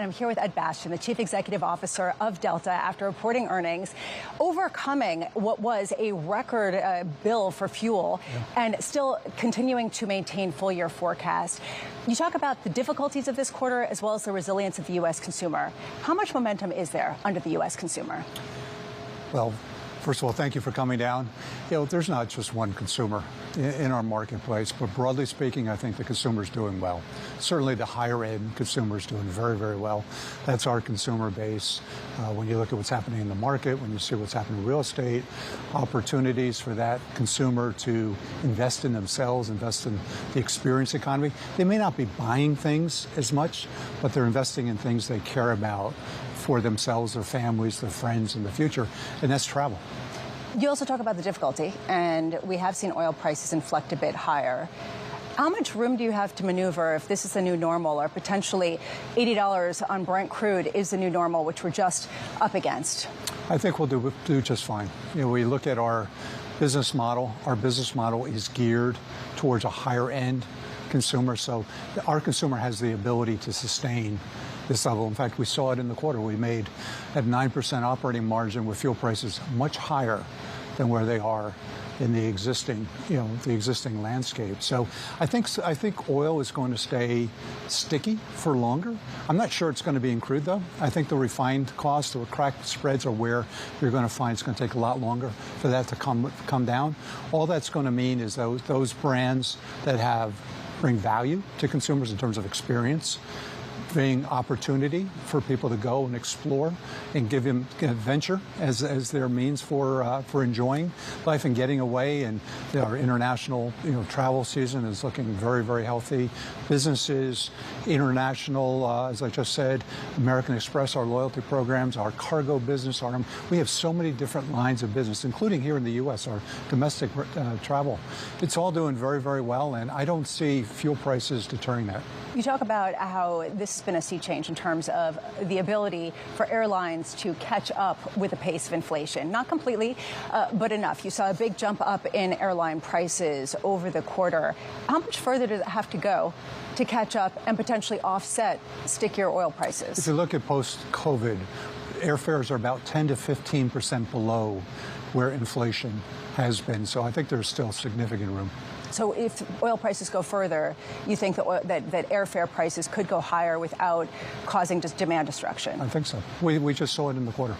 I'm here with Ed Bastian, the Chief Executive Officer of Delta, after reporting earnings, overcoming what was a record bill for fuel and still continuing to maintain full-year forecast. You talk about the difficulties of this quarter as well as the resilience of the U.S. consumer. How much momentum is there under the U.S. consumer? Well, first of all, thank you for coming down. There's not just one consumer in our marketplace, but broadly speaking, I think the consumer is doing well. Certainly the higher end consumer is doing very, very well. That's our consumer base. When you look at what's happening in the market, when you see what's happening in real estate, opportunities for that consumer to invest in themselves, invest in the experience economy. They may not be buying things as much, but they're investing in things they care about for themselves, their families, their friends in the future, and that's travel. You also talk about the difficulty, and we have seen oil prices inflect a bit higher. How much room do you have to maneuver if this is the new normal, or potentially $80 on Brent crude is the new normal, which we're just up against? I think we'll do just fine. We look at our business model. Our business model is geared towards a higher end consumer, so our consumer has the ability to sustain this level. In fact, we saw it in the quarter. We made at 9% operating margin with fuel prices much higher than where they are in the existing, the existing landscape. So I think oil is going to stay sticky for longer. I'm not sure it's going to be in crude though. I think the refined costs, the crack spreads are where you're going to find it's going to take a lot longer for that to come down. All that's going to mean is those brands that bring value to consumers in terms of experience, bring opportunity for people to go and explore and give them adventure as their means for enjoying life and getting away. And our international travel season is looking very, very healthy. Businesses, international, as I just said, American Express, our loyalty programs, our cargo business, we have so many different lines of business, including here in the U.S., our domestic travel. It's all doing very, very well, and I don't see fuel prices deterring that. You talk about how this has been a sea change in terms of the ability for airlines to catch up with the pace of inflation. Not completely, but enough. You saw a big jump up in airline prices over the quarter. How much further does it have to go to catch up and potentially offset stickier oil prices? If you look at post-COVID, airfares are about 10 to 15% below where inflation has been. So I think there's still significant room. So if oil prices go further, you think that airfare prices could go higher without causing just demand destruction? I think so. We just saw it in the quarter.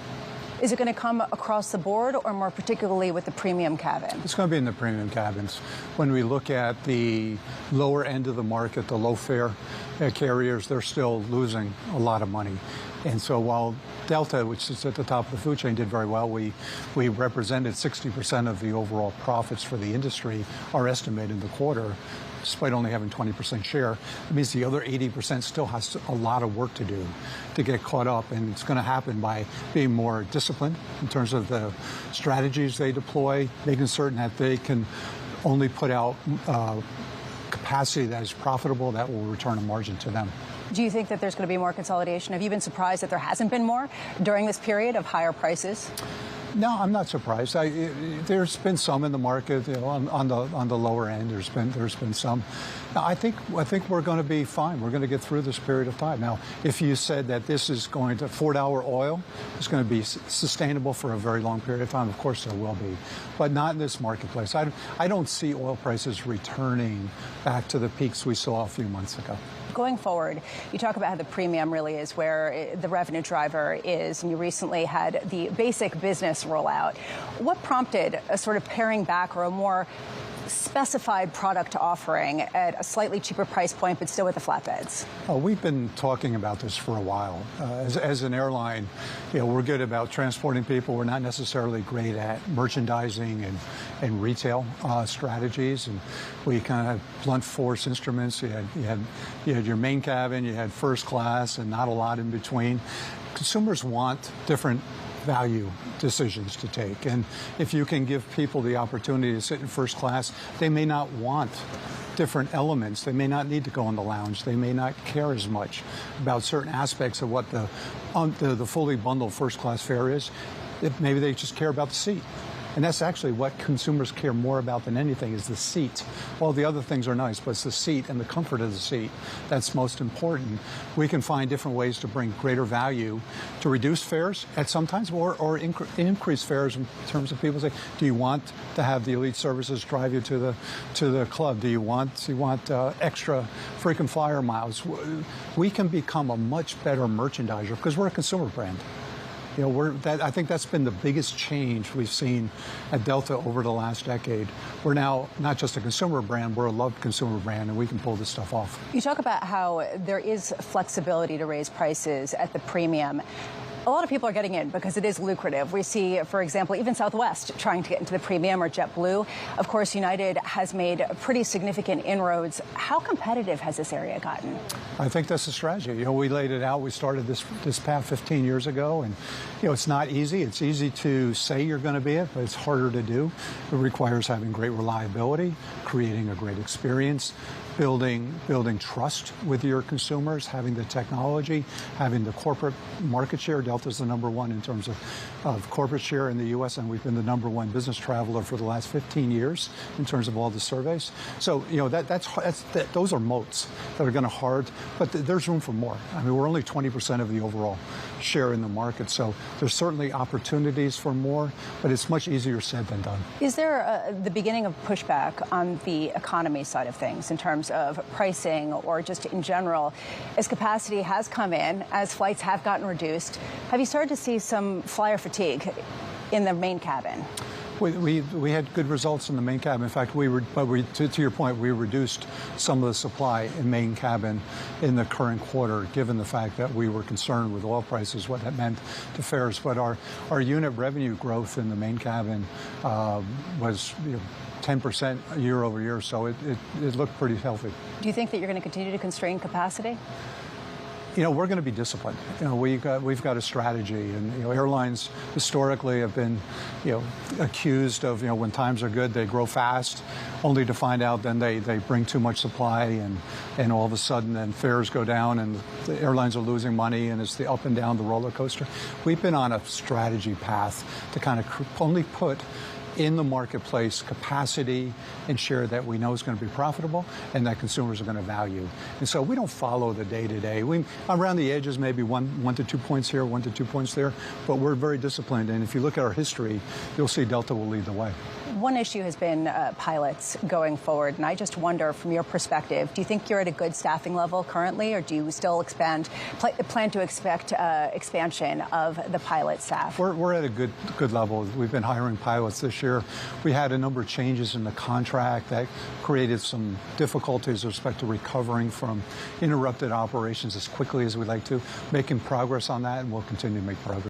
Is it going to come across the board, or more particularly with the premium cabin? It's going to be in the premium cabins. When we look at the lower end of the market, the low fare carriers, they're still losing a lot of money. And so while Delta, which is at the top of the food chain, did very well, we represented 60% of the overall profits for the industry, our estimate in the quarter, despite only having 20% share. It means the other 80% still has a lot of work to do to get caught up, and it's going to happen by being more disciplined in terms of the strategies they deploy, making certain that they can only put out capacity that is profitable, that will return a margin to them. Do you think that there's going to be more consolidation? Have you been surprised that there hasn't been more during this period of higher prices? No, I'm not surprised. There's been some in the market, on the lower end. There's been some. Now, I think we're going to be fine. We're going to get through this period of time. Now, if you said that this is going to $4 oil is going to be sustainable for a very long period of time, of course there will be, but not in this marketplace. I don't see oil prices returning back to the peaks we saw a few months ago. Going forward, you talk about how the premium really is where the revenue driver is, and you recently had the basic business rollout. What prompted a sort of paring back or a more specified product offering at a slightly cheaper price point, but still with the flatbeds? Oh, we've been talking about this for a while. As an airline, we're good about transporting people. We're not necessarily great at merchandising and retail strategies. And we kind of have blunt force instruments. You had your main cabin, you had first class, and not a lot in between. Consumers want different value decisions to take. And if you can give people the opportunity to sit in first class, they may not want different elements. They may not need to go in the lounge. They may not care as much about certain aspects of what the fully bundled first class fare is. Maybe they just care about the seat. And that's actually what consumers care more about than anything is the seat. All the other things are nice, but it's the seat and the comfort of the seat that's most important. We can find different ways to bring greater value, to reduce fares at some times, or increase fares in terms of people say, do you want to have the elite services drive you to the club? Do you want extra frequent flyer miles? We can become a much better merchandiser because we're a consumer brand. You know, I think that's been the biggest change we've seen at Delta over the last decade. We're now not just a consumer brand, we're a loved consumer brand, and we can pull this stuff off. You talk about how there is flexibility to raise prices at the premium. A lot of people are getting in because it is lucrative. We see, for example, even Southwest trying to get into the premium, or JetBlue. Of course, United has made pretty significant inroads. How competitive has this area gotten? I think that's the strategy. You know, we laid it out. We started this path 15 years ago, and you know, it's not easy. It's easy to say you're going to be it, but it's harder to do. It requires having great reliability, creating a great experience, building trust with your consumers, having the technology, having the corporate market share. Delta's the #1 in terms of corporate share in the U.S., and we've been the #1 business traveler for the last 15 years in terms of all the surveys. So, you know, those are moats that are going to hard, but there's room for more. I mean, we're only 20% of the overall share in the market, so there's certainly opportunities for more, but it's much easier said than done. Is there the beginning of pushback on the economy side of things in terms of pricing or just in general, as capacity has come in, as flights have gotten reduced? Have you started to see some flyer fatigue in the main cabin? We had good results in the main cabin. In fact, to your point, we reduced some of the supply in main cabin in the current quarter, given the fact that we were concerned with oil prices, what that meant to fares. But our unit revenue growth in the main cabin was 10% year over year, so it looked pretty healthy. Do you think that you're going to continue to constrain capacity? You know, we're going to be disciplined. You know, we've got a strategy, and you know, airlines historically have been, you know, accused of, you know, when times are good they grow fast, only to find out then they bring too much supply, and all of a sudden then fares go down and the airlines are losing money, and it's the up and down the roller coaster. We've been on a strategy path to kind of only put in the marketplace capacity and share that we know is going to be profitable and that consumers are going to value. And so we don't follow the day-to-day. Around the edges, maybe one to 2 points here, 1 to 2 points there, but we're very disciplined. And if you look at our history, you'll see Delta will lead the way. One issue has been pilots going forward, and I just wonder, from your perspective, do you think you're at a good staffing level currently, or do you still plan to expect expansion of the pilot staff? We're at a good level. We've been hiring pilots this year. We had a number of changes in the contract that created some difficulties with respect to recovering from interrupted operations as quickly as we'd like to. Making progress on that, and we'll continue to make progress.